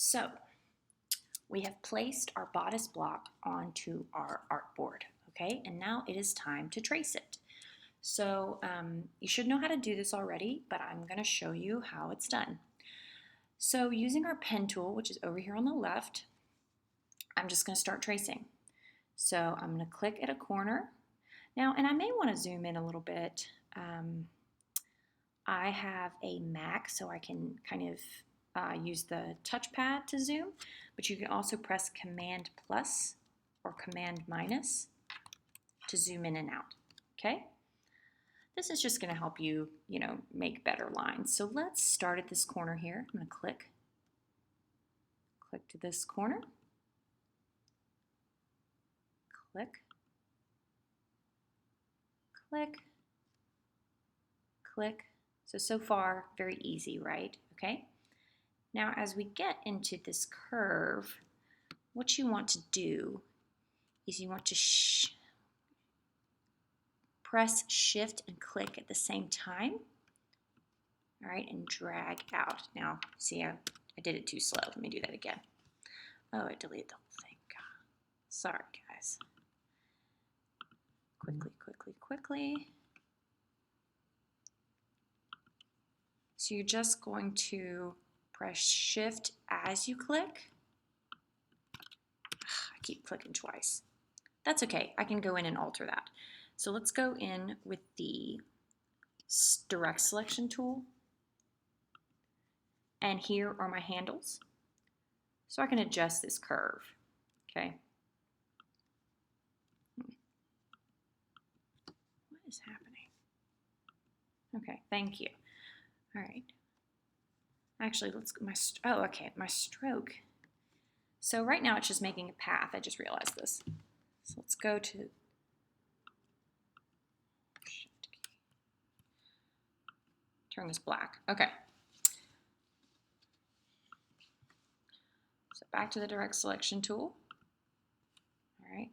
So we have placed our bodice block onto our artboard, okay? And now it is time to trace it. So you should know how to do this already, but I'm gonna show you how it's done. So using our pen tool, which is over here on the left, I'm just gonna start tracing. So I'm gonna click at a corner. Now, and I may wanna zoom in a little bit. I have a Mac, so I can kind of use the touchpad to zoom, but you can also press Command plus or Command minus to zoom in and out, okay? This is just gonna help you, make better lines. So let's start at this corner here. I'm gonna click to this corner, click, click, click. So far, very easy, right? Okay. Now, as we get into this curve, what you want to do is you want to press Shift and click at the same time. All right, and drag out. Now, see, I did it too slow. Let me do that again. Oh, I deleted the whole thing. Sorry, guys. Quickly, quickly, quickly. So you're just going to press Shift as you click. I keep clicking twice. That's okay. I can go in and alter that. So let's go in with the direct selection tool. And here are my handles. So I can adjust this curve, okay? What is happening? Okay, thank you. All right. Actually, let's go my stroke. So right now it's just making a path. I just realized this. So let's go to turn this black. Okay. So back to the direct selection tool. All right.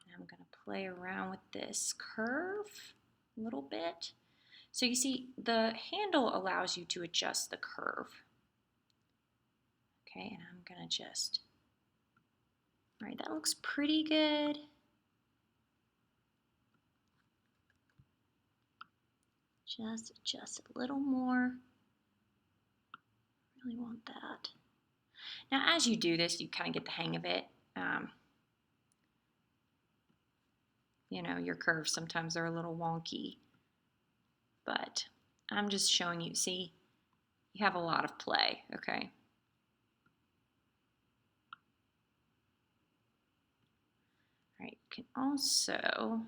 And I'm going to play around with this curve a little bit. So you see, the handle allows you to adjust the curve. Okay, and I'm gonna just, all right, that looks pretty good. Just adjust a little more. Really want that. Now, as you do this, you kind of get the hang of it. Your curves sometimes are a little wonky, but I'm just showing you, see, you have a lot of play, okay? All right, you can also,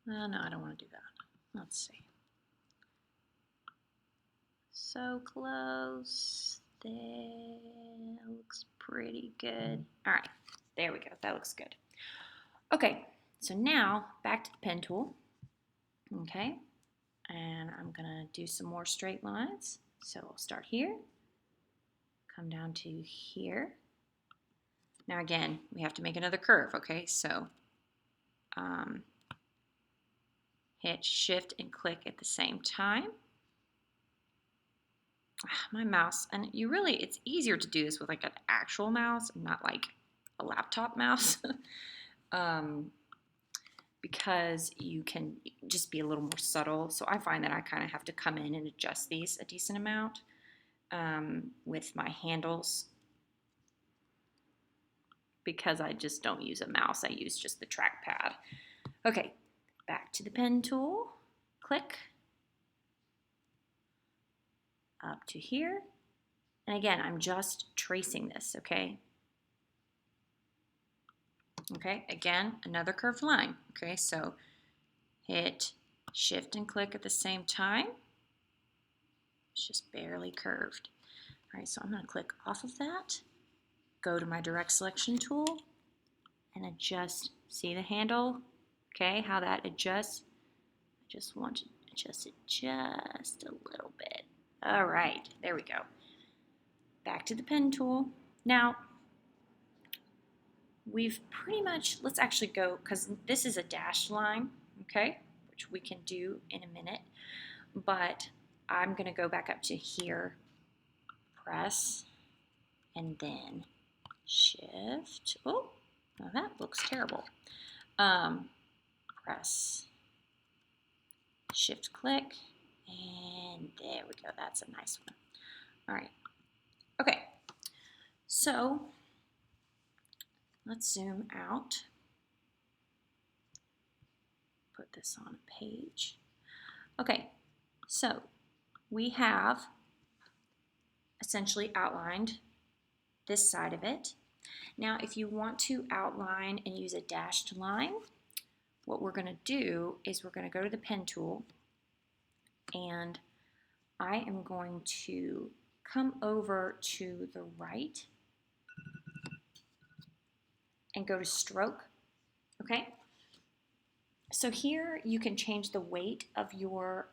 no, I don't want to do that. Let's see. So close. That looks pretty good. All right, there we go. That looks good. Okay, so now back to the pen tool. Okay, and I'm gonna do some more straight lines. So I'll start here, come down to here. Now again, we have to make another curve, okay? So hit Shift and click at the same time. My mouse, and it's easier to do this with like an actual mouse, not like a laptop mouse, because you can just be a little more subtle. So I find that I kind of have to come in and adjust these a decent amount with my handles, because I just don't use a mouse. I use just the trackpad. Okay, back to the pen tool, click. Up to here. And again, I'm just tracing this, okay? Okay, again, another curved line. Okay, so hit Shift and click at the same time. It's just barely curved. All right, so I'm gonna click off of that, go to my direct selection tool, and adjust. See the handle? Okay, how that adjusts? I just want to adjust it just a little bit. All right, there we go. Back to the pen tool. Now, we've pretty much, let's actually go, because this is a dashed line, okay, which we can do in a minute. but I'm going to go back up to here, press, and then shift. Oh, now that looks terrible. Press, shift click, and there we go. That's a nice one. All right. Okay. So let's zoom out. Put this on a page. Okay. So we have essentially outlined this side of it. Now, if you want to outline and use a dashed line, what we're going to do is we're going to go to the pen tool, and I am going to come over to the right and go to stroke. Okay? So here you can change the weight of your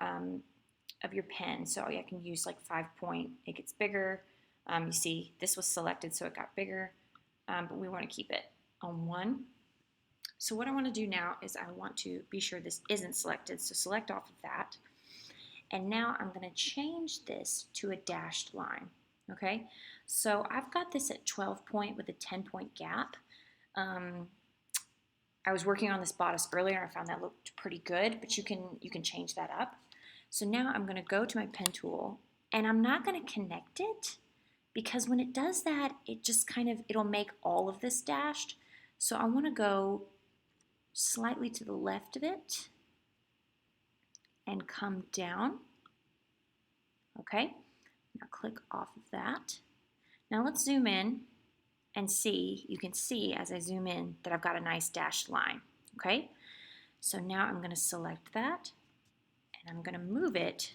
pen. So I can use like 5-point, it gets bigger. You see this was selected, so it got bigger, but we want to keep it on 1. So what I want to do now is I want to be sure this isn't selected, so select off of that. And now I'm going to change this to a dashed line. Okay, so I've got this at 12-point with a 10-point gap. I was working on this bodice earlier and I found that looked pretty good, but you can change that up. So now I'm going to go to my pen tool, and I'm not going to connect it, because when it does that, it just it'll make all of this dashed. So I want to go slightly to the left of it and come down. Okay, now click off of that. Now let's zoom in and see. You can see as I zoom in that I've got a nice dashed line. Okay, so now I'm going to select that and I'm going to move it.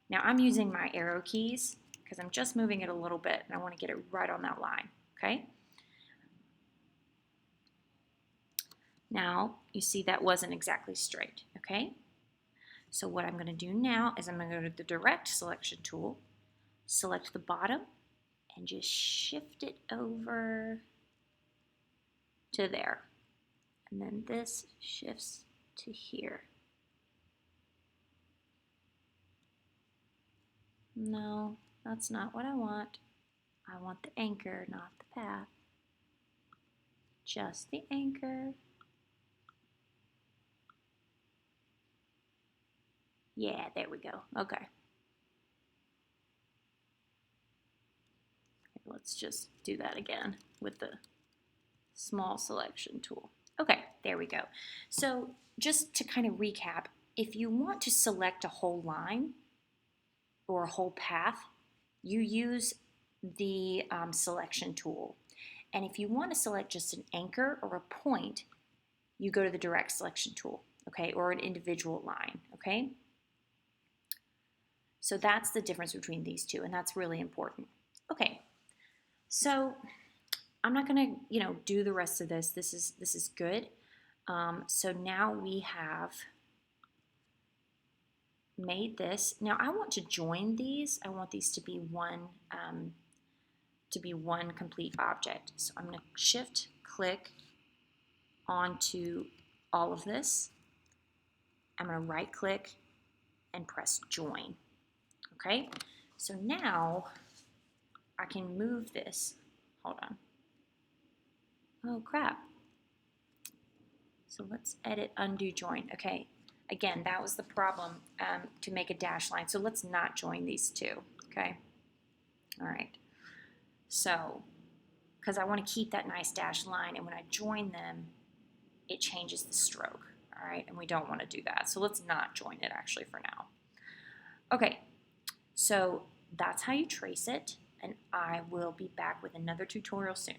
Now I'm using my arrow keys because I'm just moving it a little bit and I want to get it right on that line. Okay, now you see that wasn't exactly straight. Okay, so what I'm going to do now is I'm going to go to the direct selection tool, select the bottom, and just shift it over to there. And then this shifts to here. No, that's not what I want. I want the anchor, not the path. Just the anchor. Yeah, there we go. Okay. Let's just do that again with the small selection tool. Okay, there we go. So just to kind of recap, if you want to select a whole line or a whole path, you use the selection tool. And if you want to select just an anchor or a point, you go to the direct selection tool, okay, or an individual line, okay? So that's the difference between these two, and that's really important. Okay, so I'm not going to, do the rest of this. This is good. So now we have made this. Now I want to join these. I want these to be one complete object. So I'm going to shift click onto all of this. I'm going to right click and press join. Okay, so now I can move this. Hold on. Oh crap. So let's edit, undo, join. Okay, again, that was the problem to make a dash line. So let's not join these two. Okay, all right. So, because I want to keep that nice dash line, and when I join them, it changes the stroke. All right, and we don't want to do that. So let's not join it actually for now. Okay, so that's how you trace it, and I will be back with another tutorial soon.